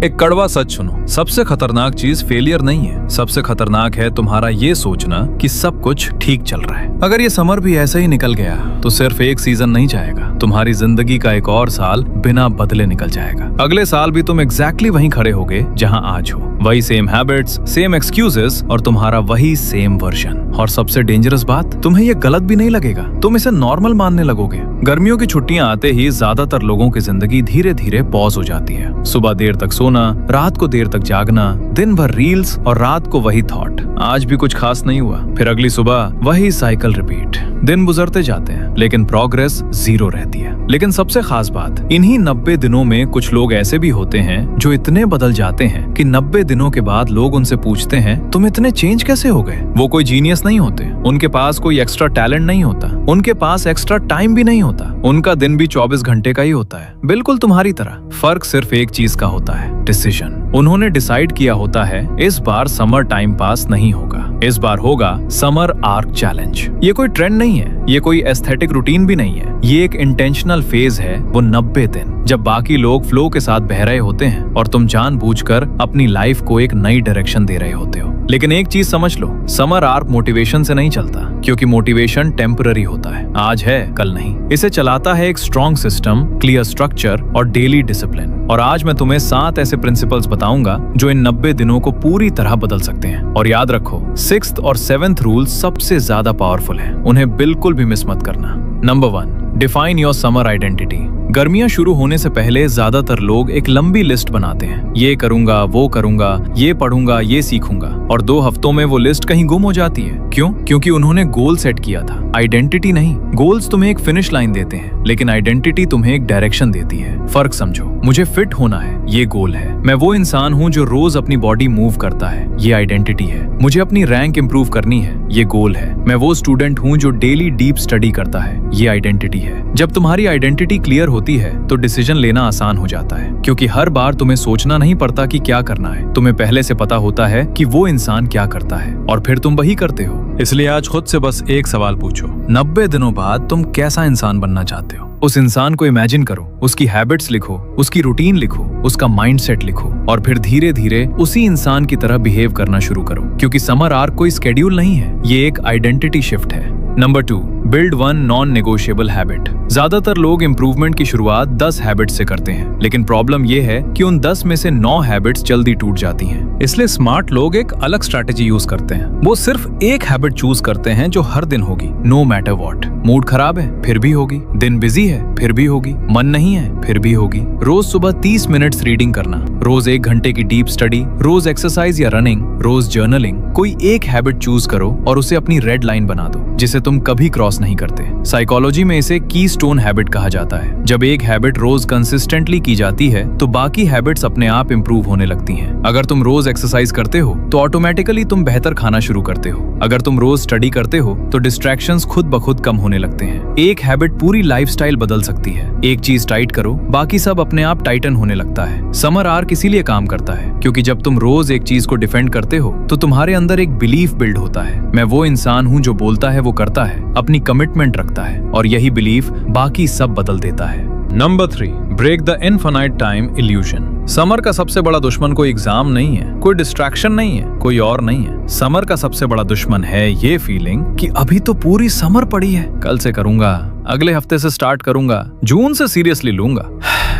एक कड़वा सच सुनो, सबसे खतरनाक चीज फेलियर नहीं है, सबसे खतरनाक है तुम्हारा ये सोचना कि सब कुछ ठीक चल रहा है। अगर ये समर भी ऐसे ही निकल गया तो सिर्फ एक सीजन नहीं जाएगा, तुम्हारी जिंदगी का एक और साल बिना बदले निकल जाएगा। अगले साल भी तुम एग्जैक्टली वहीं खड़े होगे जहां आज हो, वही सेम हैबिट्स, सेम एक्सक्यूजेस और तुम्हारा वही सेम वर्जन। और सबसे डेंजरस बात, तुम्हें ये गलत भी नहीं लगेगा, तुम इसे नॉर्मल मानने लगोगे। गर्मियों की छुट्टियां आते ही ज्यादातर लोगों की जिंदगी धीरे धीरे पॉज हो जाती है। सुबह देर तक सोना, रात को देर तक जागना, दिन भर रील्स और रात को वही थॉट, आज भी कुछ खास नहीं हुआ। फिर अगली सुबह वही साइकिल रिपीट। दिन गुजरते जाते हैं लेकिन प्रोग्रेस जीरो रहती है। लेकिन सबसे खास बात, इन्हीं 90 दिनों में कुछ लोग ऐसे भी होते हैं जो इतने बदल जाते हैं कि 90 दिनों के बाद लोग उनसे पूछते हैं तुम इतने चेंज कैसे हो गए। वो कोई जीनियस नहीं होते, उनके पास कोई एक्स्ट्रा टैलेंट नहीं होता, उनके पास एक्स्ट्रा टाइम भी नहीं होता, उनका दिन भी 24 घंटे का ही होता है, बिल्कुल तुम्हारी तरह। फर्क सिर्फ एक चीज का होता है, डिसीजन। उन्होंने डिसाइड किया होता है इस बार समर टाइम पास नहीं होगा, इस बार होगा समर आर्क चैलेंज। ये कोई ट्रेंड नहीं है, ये कोई एस्थेटिक रूटीन भी नहीं है, ये एक इंटेंशनल फेज है। वो 90 दिन जब बाकी लोग फ्लो के साथ बह रहे होते हैं और तुम जानबूझकर अपनी लाइफ को एक नई डायरेक्शन दे रहे होते हो। लेकिन एक चीज समझ लो, समर आर्क मोटिवेशन से नहीं चलता, क्योंकि मोटिवेशन टेम्पररी होता है, आज है कल नहीं। इसे चलाता है एक स्ट्रॉन्ग सिस्टम, क्लियर स्ट्रक्चर और डेली डिसिप्लिन। और आज मैं तुम्हें 7 ऐसे प्रिंसिपल्स बताऊंगा जो इन 90 दिनों को पूरी तरह बदल सकते हैं। और याद रखो, 6th और 7th रूल सबसे ज्यादा पावरफुल है, उन्हें बिल्कुल भी मिस मत करना। Number 1, define your summer identity. गर्मियां शुरू होने से पहले ज्यादातर लोग एक लंबी लिस्ट बनाते हैं, ये करूंगा, वो करूंगा, ये पढ़ूंगा, ये सीखूंगा, और 2 हफ्तों में वो लिस्ट कहीं गुम हो जाती है। क्यों? क्योंकि उन्होंने गोल सेट किया था, आइडेंटिटी नहीं। गोल्स तुम्हें एक फिनिश लाइन देते हैं, लेकिन आइडेंटिटी तुम्हें एक डायरेक्शन देती है। फर्क समझो, मुझे फिट होना है, ये गोल है। मैं वो इंसान हूँ जो रोज अपनी बॉडी मूव करता है, ये आइडेंटिटी है। मुझे अपनी रैंक इंप्रूव करनी है, ये गोल है। मैं वो स्टूडेंट हूँ जो डेली डीप स्टडी करता है, ये आइडेंटिटी है। जब तुम्हारी आइडेंटिटी क्लियर होती है तो डिसीजन लेना आसान हो जाता है, क्योंकि हर बार तुम्हें सोचना नहीं पड़ता कि क्या करना है, तुम्हें पहले से पता होता है कि वो इंसान क्या करता है और फिर तुम वही करते हो। इसलिए आज खुद से बस एक सवाल पूछो, 90 दिनों बाद तुम कैसा इंसान बनना चाहते हो? उस इंसान को इमेजिन करो, उसकी हैबिट्स लिखो, उसकी रूटीन लिखो, उसका माइंडसेट लिखो, और फिर धीरे धीरे उसी इंसान की तरह बिहेव करना शुरू करो। क्योंकि समर आर्क कोई स्केड्यूल नहीं है, ये एक आइडेंटिटी शिफ्ट है। Number 2, build 1 non negotiable habit. ज्यादातर लोग इंप्रूवमेंट की शुरुआत 10 हैबिट से करते हैं, लेकिन प्रॉब्लम ये है कि उन 10 में से 9 हैबिट्स जल्दी टूट जाती हैं। इसलिए स्मार्ट लोग एक अलग स्ट्रैटेजी यूज करते हैं। वो सिर्फ एक हैबिट चूज करते हैं जो हर दिन होगी, नो मैटर व्हाट। मूड खराब है फिर भी होगी, दिन बिजी है फिर भी होगी, मन नहीं है फिर भी होगी। रोज सुबह 30 मिनट्स रीडिंग करना, रोज 1 घंटे की डीप स्टडी, रोज एक्सरसाइज या रनिंग, रोज जर्नलिंग। कोई एक हैबिट चूज करो और उसे अपनी रेड लाइन बना दो, जिसे तुम कभी क्रॉस नहीं करते। साइकोलॉजी में इसे कीस्टोन हैबिट कहा जाता है। जब एक हैबिट रोज कंसिस्टेंटली की जाती है तो बाकी हैबिट्स अपने आप इंप्रूव होने लगती हैं। अगर तुम रोज एक्सरसाइज करते हो तो ऑटोमेटिकली तुम बेहतर खाना शुरू करते हो। अगर तुम रोज स्टडी करते हो तो डिस्ट्रैक्शंस खुद ब खुद कम होने लगते हैं। एक हैबिट पूरी लाइफस्टाइल बदल सकती है। एक चीज टाइट करो, बाकी सब अपने आप टाइटन होने लगता है। समर आर्क इसीलिए काम करता है, क्योंकि जब तुम रोज एक चीज को डिफेंड करते हो तो तुम्हारे अंदर एक बिलीफ बिल्ड होता है, मैं वो इंसान हूँ जो बोलता है वो करता है, अपनी कमिटमेंट रखता है, और यही बिलीफ बाकी सब बदल देता है। Number 3, break the infinite time illusion. Summer का सबसे बड़ा दुश्मन कोई एग्जाम नहीं है, कोई डिस्ट्रैक्शन नहीं है, कोई और नहीं है। समर का सबसे बड़ा दुश्मन है ये फीलिंग कि अभी तो पूरी समर पड़ी है, कल से करूंगा, अगले हफ्ते से स्टार्ट करूंगा, जून से सीरियसली लूंगा।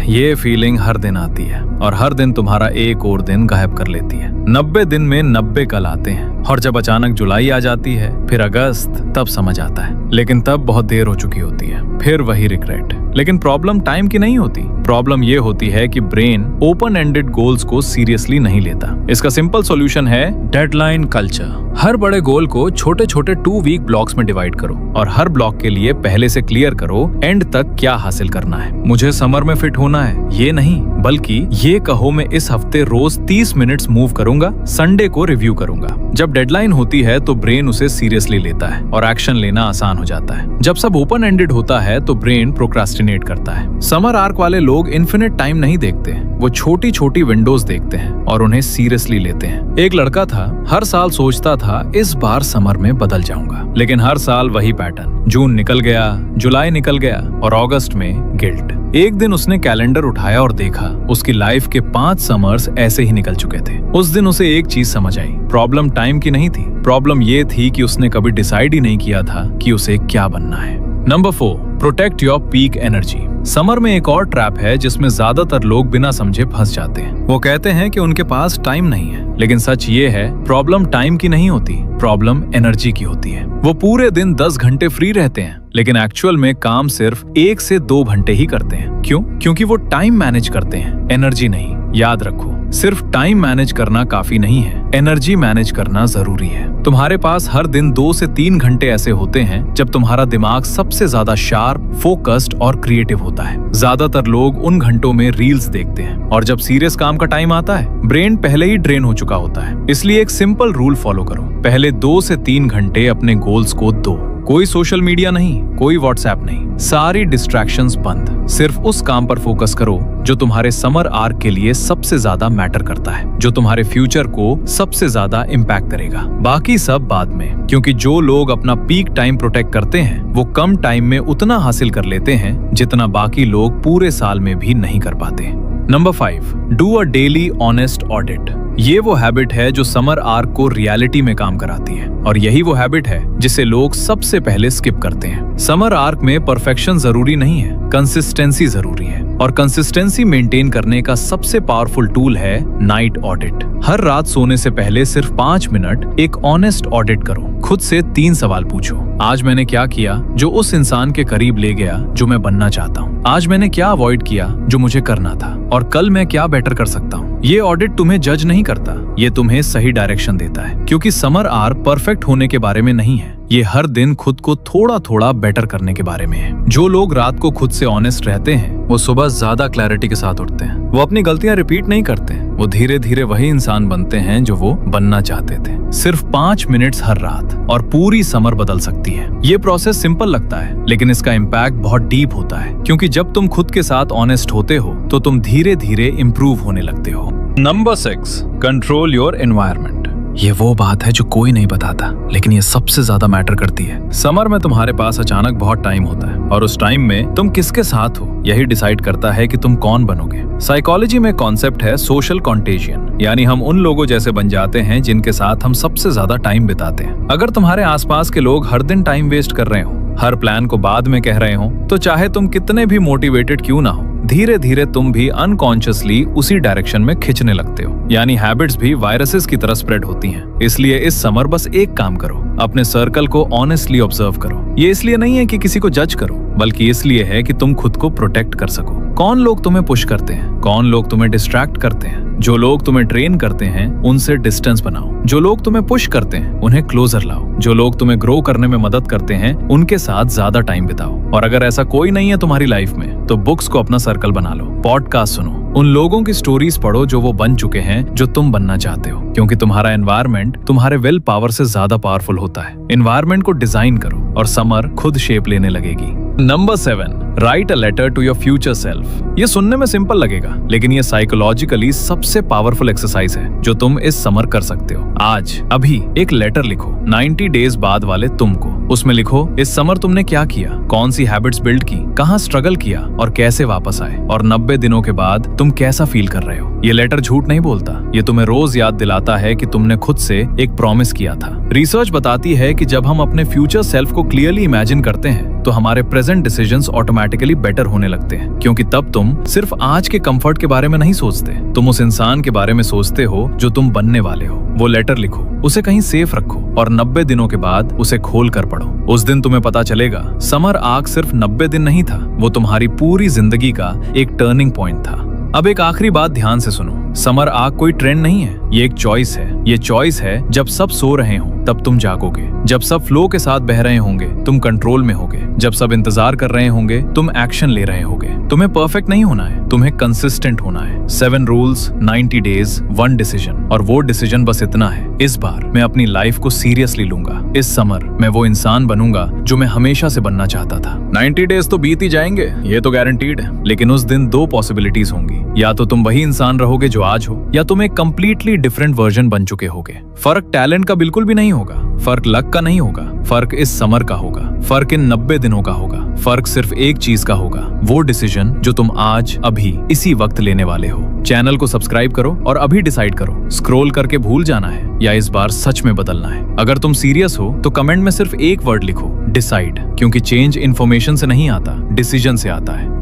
ये फीलिंग हर दिन आती है और हर दिन तुम्हारा एक और दिन गायब कर लेती है। 90 दिन में 90 कल आते हैं, और जब अचानक जुलाई आ जाती है, फिर अगस्त, तब समझ आता है। लेकिन तब बहुत देर हो चुकी होती है, फिर वही रिग्रेट। लेकिन प्रॉब्लम टाइम की नहीं होती, प्रॉब्लम ये होती है कि ब्रेन ओपन एंडेड गोल्स को सीरियसली नहीं लेता। इसका सिंपल सॉल्यूशन है डेडलाइन कल्चर। हर बड़े गोल को छोटे छोटे 2 वीक ब्लॉक्स में डिवाइड करो, और हर ब्लॉक के लिए पहले से क्लियर करो एंड तक क्या हासिल करना है। मुझे समर में फिट होना है, ये नहीं, बल्कि ये कहो मैं इस हफ्ते रोज 30 मिनट्स मूव करूंगा, संडे को रिव्यू करूंगा। जब डेडलाइन होती है तो ब्रेन उसे सीरियसली लेता है और एक्शन लेना आसान हो जाता है। जब सब ओपन एंडेड होता है तो ब्रेन प्रोक्रास्टिनेट करता है। समर आर्क वाले लोग इन्फिनिट टाइम नहीं देखते, वो छोटी छोटी विंडोज देखते हैं और उन्हें सीरियसली लेते हैं। एक लड़का था, हर साल सोचता था इस बार समर में बदल जाऊंगा, लेकिन हर साल वही पैटर्न। जून निकल गया, जुलाई निकल गया और अगस्त में गिल्ट। एक दिन उसने कैलेंडर उठाया और देखा उसकी लाइफ के 5 समर्स ऐसे ही निकल चुके थे। उस दिन उसे एक चीज समझ आई, प्रॉब्लम टाइम की नहीं थी, प्रॉब्लम ये थी कि उसने कभी डिसाइड ही नहीं किया था कि उसे क्या बनना है। Number 4, protect your peak energy. Summer में एक और ट्रैप है जिसमें ज्यादातर लोग बिना समझे फंस जाते हैं। वो कहते हैं कि उनके पास टाइम नहीं है, लेकिन सच ये है प्रॉब्लम टाइम की नहीं होती, प्रॉब्लम एनर्जी की होती है। वो पूरे दिन 10 घंटे फ्री रहते हैं, लेकिन एक्चुअल में काम सिर्फ 1 से 2 घंटे ही करते हैं। क्यों? क्योंकि वो टाइम मैनेज करते हैं, एनर्जी नहीं। याद रखो, सिर्फ टाइम मैनेज करना काफी नहीं है, एनर्जी मैनेज करना जरूरी है। तुम्हारे पास हर दिन 2 से 3 घंटे ऐसे होते हैं जब तुम्हारा दिमाग सबसे ज्यादा शार्प, फोकस्ड और क्रिएटिव होता है। ज्यादातर लोग उन घंटों में रील्स देखते हैं और जब सीरियस काम का टाइम आता है, ब्रेन पहले ही ड्रेन हो चुका होता है। इसलिए एक सिंपल रूल फॉलो करो, पहले 2 से 3 घंटे अपने गोल्स को दो। कोई सोशल मीडिया नहीं, कोई व्हाट्सएप नहीं, सारी डिस्ट्रैक्शंस बंद। सिर्फ उस काम पर फोकस करो जो तुम्हारे समर आर्क के लिए सबसे ज्यादा मैटर करता है, जो तुम्हारे फ्यूचर को सबसे ज्यादा इम्पैक्ट करेगा। बाकी सब बाद में, क्योंकि जो लोग अपना पीक टाइम प्रोटेक्ट करते हैं वो कम टाइम में उतना हासिल कर लेते हैं जितना बाकी लोग पूरे साल में भी नहीं कर पाते। Number 5, do a daily honest audit. ये वो हैबिट है जो समर आर्क को रियलिटी में काम कराती है, और यही वो हैबिट है जिसे लोग सबसे पहले स्किप करते हैं। समर आर्क में परफेक्शन जरूरी नहीं है, कंसिस्टेंसी जरूरी है, और कंसिस्टेंसी मेंटेन करने का सबसे पावरफुल टूल है नाइट ऑडिट। हर रात सोने से पहले सिर्फ 5 मिनट एक ऑनेस्ट ऑडिट करो। खुद से 3 सवाल पूछो। आज मैंने क्या किया जो उस इंसान के करीब ले गया जो मैं बनना चाहता हूँ? आज मैंने क्या अवॉइड किया जो मुझे करना था? और कल मैं क्या बेटर कर सकता हूँ? ये ऑडिट तुम्हें जज नहीं करता, ये तुम्हें सही डायरेक्शन देता है, क्योंकि समर आर्क परफेक्ट होने के बारे में नहीं है, ये हर दिन खुद को थोड़ा थोड़ा बेटर करने के बारे में है। जो लोग रात को खुद से ऑनेस्ट रहते हैं वो सुबह ज्यादा क्लैरिटी के साथ उठते हैं। वो अपनी गलतियां रिपीट नहीं करते, वो धीरे धीरे वही इंसान बनते हैं जो वो बनना चाहते थे। सिर्फ 5 मिनट्स हर रात और पूरी समर बदल सकती है। ये प्रोसेस सिंपल लगता है, लेकिन इसका इम्पैक्ट बहुत डीप होता है, क्योंकि जब तुम खुद के साथ ऑनेस्ट होते हो तो तुम धीरे धीरे इम्प्रूव होने लगते हो। Number 6, control your environment. ये वो बात है जो कोई नहीं बताता, लेकिन ये सबसे ज्यादा मैटर करती है। समर में तुम्हारे पास अचानक बहुत टाइम होता है, और उस टाइम में तुम किसके साथ हो यही डिसाइड करता है कि तुम कौन बनोगे। साइकोलॉजी में कॉन्सेप्ट है सोशल कॉन्टेजियन, यानी हम उन लोगों जैसे बन जाते हैं जिनके साथ हम सबसे ज्यादा टाइम बिताते हैं। अगर तुम्हारे आसपास के लोग हर दिन टाइम वेस्ट कर रहे हो, हर प्लान को बाद में कह रहे हो, तो चाहे तुम कितने भी मोटिवेटेड क्यों ना हो, धीरे धीरे तुम भी अनकॉन्शियसली उसी डायरेक्शन में खिंचने लगते हो। यानी हैबिट्स भी वायरसेस की तरह स्प्रेड होती हैं। इसलिए इस समर बस एक काम करो, अपने सर्कल को ऑनेस्टली ऑब्जर्व करो। ये इसलिए नहीं है कि किसी को जज करो, बल्कि इसलिए है कि तुम खुद को प्रोटेक्ट कर सको। कौन लोग तुम्हें पुश करते हैं, कौन लोग तुम्हें डिस्ट्रैक्ट करते हैं। जो लोग तुम्हें ट्रेन करते हैं उनसे डिस्टेंस बनाओ, जो लोग तुम्हें पुश करते हैं उन्हें क्लोजर लाओ, जो लोग तुम्हें ग्रो करने में मदद करते हैं उनके साथ ज्यादा टाइम बिताओ। और अगर ऐसा कोई नहीं है तुम्हारी लाइफ में, तो बुक्स को अपना सर्कल बना लो, पॉडकास्ट सुनो, उन लोगों की स्टोरीज पढ़ो जो वो बन चुके हैं जो तुम बनना चाहते हो, क्योंकि तुम्हारा एनवायरनमेंट तुम्हारे विल पावर से ज्यादा पावरफुल होता है। एनवायरनमेंट को डिजाइन करो और समर खुद शेप लेने लगेगी। Number 7, write a letter to your future self. ये सुनने में सिंपल लगेगा, लेकिन ये साइकोलॉजिकली सबसे पावरफुल एक्सरसाइज है जो तुम इस समर कर सकते हो। आज अभी एक लेटर लिखो 90 डेज बाद वाले तुमको। उसमें लिखो इस समर तुमने क्या किया, कौन सी हैबिट्स बिल्ड की, कहाँ स्ट्रगल किया और कैसे वापस आए, और 90 दिनों के बाद तुम कैसा फील कर रहे हो। ये लेटर झूठ नहीं बोलता, ये तुम्हें रोज याद दिलाता है कि तुमने खुद से एक प्रॉमिस किया था। रिसर्च बताती है कि जब हम अपने फ्यूचर सेल्फ को क्लियरली इमेजिन करते हैं तो हमारे प्रेजेंट डिसीजंस ऑटोमेटिकली बेटर होने लगते हैं, क्योंकि तब तुम सिर्फ आज के कंफर्ट के बारे में नहीं सोचते, तुम उस इंसान के बारे में सोचते हो जो तुम बनने वाले हो। वो लेटर लिखो, उसे कहीं सेफ रखो और 90 दिनों के बाद उसे खोल कर पढ़ो। उस दिन तुम्हें पता चलेगा समर आर्क सिर्फ 90 दिन नहीं था, वो तुम्हारी पूरी जिंदगी का एक टर्निंग पॉइंट था। अब एक आखिरी बात ध्यान से सुनो, समर आर्क कोई ट्रेंड नहीं है, ये एक चॉइस है। ये चॉइस है जब सब सो रहे हो तब तुम जागोगे, जब सब फ्लो के साथ बह रहे होंगे तुम कंट्रोल में होगे, जब सब इंतजार कर रहे होंगे तुम एक्शन ले रहे होगे। तुम्हें परफेक्ट नहीं होना है, तुम्हें कंसिस्टेंट होना है। 7 रूल्स, 90 डेज, 1 डिसीजन, और वो डिसीजन बस इतना है, इस बार मैं अपनी लाइफ को सीरियसली लूंगा। इस समर मैं वो इंसान बनूंगा जो मैं हमेशा से बनना चाहता था। 90 डेज तो बीत ही जाएंगे, ये तो गारंटीड है, लेकिन उस दिन 2 पॉसिबिलिटीज होंगी। या तो तुम वही इंसान रहोगे जो आज हो, या तुम एक कंप्लीटली डिफरेंट वर्जन बन चुके होगे। फर्क टैलेंट का बिल्कुल भी नहीं होगा, फर्क लक का नहीं होगा, फर्क इस समर का होगा, फर्क इन 90 दिनों का होगा। फर्क सिर्फ एक चीज का होगा, वो डिसीजन जो तुम आज अभी इसी वक्त लेने वाले हो। चैनल को सब्सक्राइब करो और अभी डिसाइड करो, स्क्रॉल करके भूल जाना है या इस बार सच में बदलना है। अगर तुम सीरियस हो तो कमेंट में सिर्फ एक वर्ड लिखो, डिसाइड, क्योंकि चेंज इन्फॉर्मेशन से नहीं आता, डिसीजन से आता है।